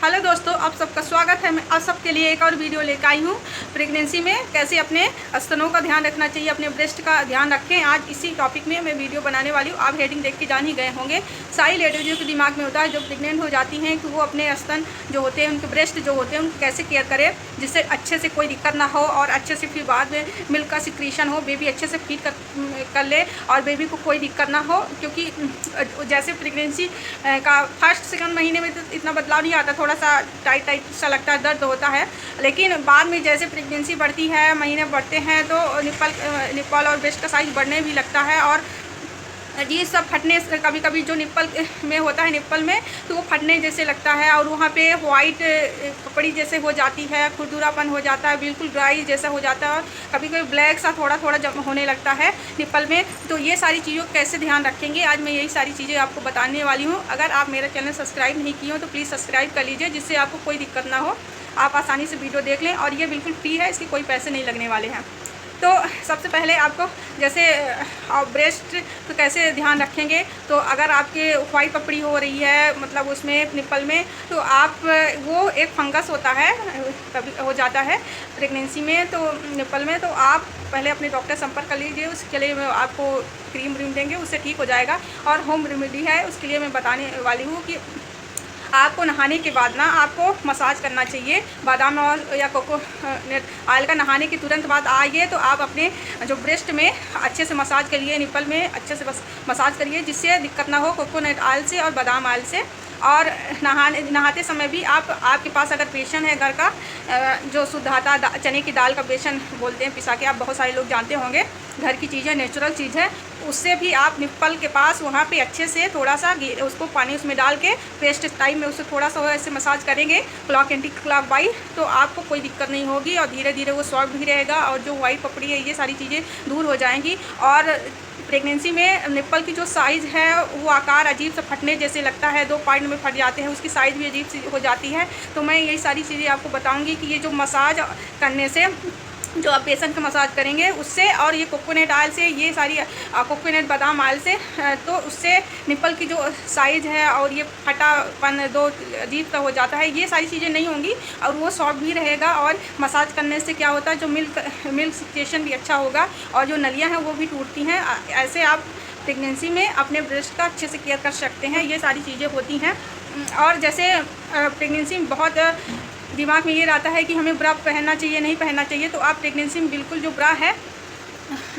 Hello दोस्तों, आप सबका स्वागत है। मैं आप सबके लिए एक और वीडियो लेकर आई हूँ। प्रेगनेंसी में कैसे अपने स्तनों का ध्यान रखना चाहिए, अपने ब्रेस्ट का ध्यान रखें। आज इसी टॉपिक में मैं वीडियो बनाने वाली हूँ। आप हेडिंग देख के जान ही गए होंगे। सारी लेडीज़ों के दिमाग में होता है जो प्रेग्नेंट हो जाती हैं कि वो अपने स्तन जो होते हैं, उनके ब्रेस्ट जो होते हैं, उनको कैसे केयर करें जिससे अच्छे से कोई दिक्कत ना हो और अच्छे से फिर बाद में मिल्क का सिक्रीशन हो, बेबी अच्छे से फीड कर ले और बेबी को कोई दिक्कत ना हो। क्योंकि जैसे प्रेगनेंसी का फर्स्ट सेकंड महीने में तो इतना बदलाव नहीं आता, थोड़ा सा टाइट सा लगता है, दर्द होता है। लेकिन बाद में जैसे प्रेगनेंसी बढ़ती है, महीने बढ़ते हैं तो निप्पल और ब्रेस्ट का साइज बढ़ने भी लगता है और ये सब फटने कभी कभी जो निप्पल में होता है, निप्पल में तो वो फटने जैसे लगता है और वहाँ पे वाइट कपड़ी जैसे हो जाती है, खुरदुरापन हो जाता है, बिल्कुल ड्राई जैसा हो जाता है और कभी कभी ब्लैक सा थोड़ा थोड़ा जब होने लगता है निप्पल में। तो ये सारी चीज़ों को कैसे ध्यान रखेंगे, आज मैं यही सारी चीज़ें आपको बताने वाली हूँ। अगर आप मेरा चैनल सब्सक्राइब नहीं किए हो तो प्लीज़ सब्सक्राइब कर लीजिए, जिससे आपको कोई दिक्कत ना हो, आप आसानी से वीडियो देख लें। और ये बिल्कुल फ्री है, इसके कोई पैसे नहीं लगने वाले हैं। तो सबसे पहले आपको जैसे ब्रेस्ट तो कैसे ध्यान रखेंगे, तो अगर आपके वाइट पपड़ी हो रही है, मतलब उसमें निप्पल में, तो आप वो एक फंगस होता है, कभी हो जाता है प्रेगनेंसी में तो निप्पल में, तो आप पहले अपने डॉक्टर संपर्क कर लीजिए। उसके लिए मैं आपको क्रीम व्रीम देंगे, उससे ठीक हो जाएगा। और होम रेमेडी है, उसके लिए मैं बताने वाली हूँ कि आपको नहाने के बाद ना आपको मसाज करना चाहिए। बादाम ऑयल या कोकोनट ऑयल का नहाने के तुरंत बाद आइए तो आप अपने जो ब्रेस्ट में अच्छे से मसाज करिए, निप्पल में अच्छे से बस मसाज करिए, जिससे दिक्कत ना हो कोकोनट ऑयल से और बादाम ऑयल से। और नहाते समय भी आपके पास अगर बेसन है घर का, जो शुद्ध आता चने की दाल का बेसन बोलते हैं, पिसा के, आप बहुत सारे लोग जानते होंगे, घर की चीज़ है, नेचुरल चीज़ है, उससे भी आप निप्पल के पास वहाँ पे अच्छे से थोड़ा सा उसको पानी उसमें डाल के पेस्ट टाइप में उससे थोड़ा सा ऐसे मसाज करेंगे क्लॉक एंटी क्लॉक वाइज, तो आपको कोई दिक्कत नहीं होगी और धीरे धीरे वो सॉफ्ट भी रहेगा और जो वाइट पपड़ी है ये सारी चीज़ें दूर हो जाएंगी। और प्रेगनेंसी में निप्पल की जो साइज़ है वो आकार अजीब से फटने जैसे लगता है, 2 पॉइंट में फट जाते हैं, उसकी साइज़ भी अजीब सी हो जाती है। तो मैं यही सारी चीज़ें आपको बताऊंगी कि ये जो मसाज करने से, जो आप बेसन का मसाज करेंगे उससे और ये कोकोनट ऑयल से, ये सारी कोकोनट बादाम ऑयल से, तो उससे निप्पल की जो साइज़ है और ये फटापन दो अजीब सा हो जाता है, ये सारी चीज़ें नहीं होंगी और वो सॉफ्ट भी रहेगा। और मसाज करने से क्या होता है, जो मिल्क सिक्रेशन भी अच्छा होगा और जो नलियाँ हैं वो भी टूटती हैं। ऐसे आप प्रेगनेंसी में अपने ब्रेस्ट का अच्छे से केयर कर सकते हैं। ये सारी चीज़ें होती हैं। और जैसे प्रेगनेंसी में बहुत दिमाग में ये रहता है कि हमें ब्रा पहनना चाहिए, नहीं पहनना चाहिए, तो आप प्रेगनेंसी में बिल्कुल जो ब्रा है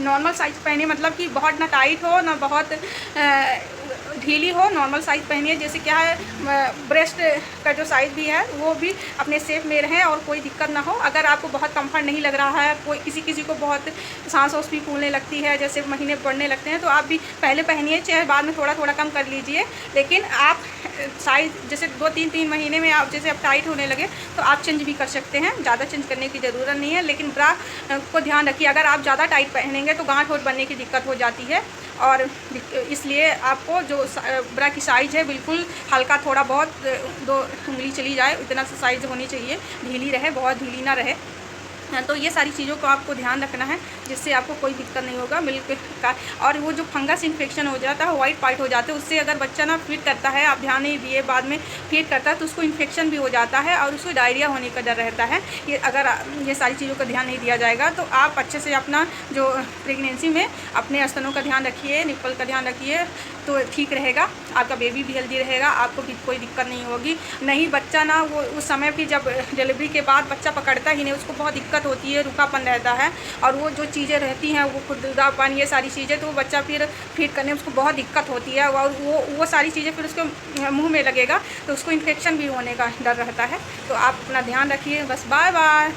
नॉर्मल साइज़ पहने, मतलब कि बहुत ना टाइट हो ना बहुत ढीली हो, नॉर्मल साइज़ पहनिए। जैसे क्या है, ब्रेस्ट का जो साइज़ भी है वो भी अपने शेप में रहे और कोई दिक्कत ना हो। अगर आपको बहुत कंफर्ट नहीं लग रहा है, कोई किसी को बहुत सांस वास भी फूलने लगती है, जैसे महीने बढ़ने लगते हैं, तो आप भी पहले पहनिए, चाहे बाद में थोड़ा थोड़ा कम कर लीजिए। लेकिन आप साइज़ जैसे 2-3 महीने में आप जैसे अब टाइट होने लगे तो आप चेंज भी कर सकते हैं, ज़्यादा चेंज करने की ज़रूरत नहीं है। लेकिन ब्रा को ध्यान रखिए, अगर आप ज़्यादा टाइट पहनेंगे तो गांठ वोट बनने की दिक्कत हो जाती है। और इसलिए आपको जो ब्रा की साइज़ है बिल्कुल हल्का, थोड़ा बहुत 2 उंगली चली जाए इतना सा साइज़ होनी चाहिए, ढीली रहे, बहुत ढीली ना रहे। तो ये सारी चीज़ों को आपको ध्यान रखना है, जिससे आपको कोई दिक्कत नहीं होगा मिल्क का। और वो जो फंगस इन्फेक्शन हो जाता है, वाइट पाइट हो जाते हैं, उससे अगर बच्चा ना फीड करता है, आप ध्यान नहीं दिए, बाद में फीड करता है तो उसको इन्फेक्शन भी हो जाता है और उसको डायरिया होने का डर रहता है। ये अगर ये सारी चीज़ों का ध्यान नहीं दिया जाएगा तो आप अच्छे से अपना जो प्रेगनेंसी में अपने स्तनों का ध्यान रखिए, निप्पल का ध्यान रखिए, तो ठीक रहेगा। आपका बेबी भी हेल्दी रहेगा, आपको भी कोई दिक्कत नहीं होगी। नहीं बच्चा ना वो उस समय भी जब डिलीवरी के बाद बच्चा पकड़ता ही नहीं, उसको बहुत दिक्कत होती है, रुखापन रहता है और वो जो चीज़ें रहती हैं वो खुरदरापन, ये सारी चीज़ें, तो वो बच्चा फिर फीड करने में उसको बहुत दिक्कत होती है और वो सारी चीज़ें फिर उसके मुंह में लगेगा तो उसको इन्फेक्शन भी होने का डर रहता है। तो आप अपना ध्यान रखिए। बस बाय बाय।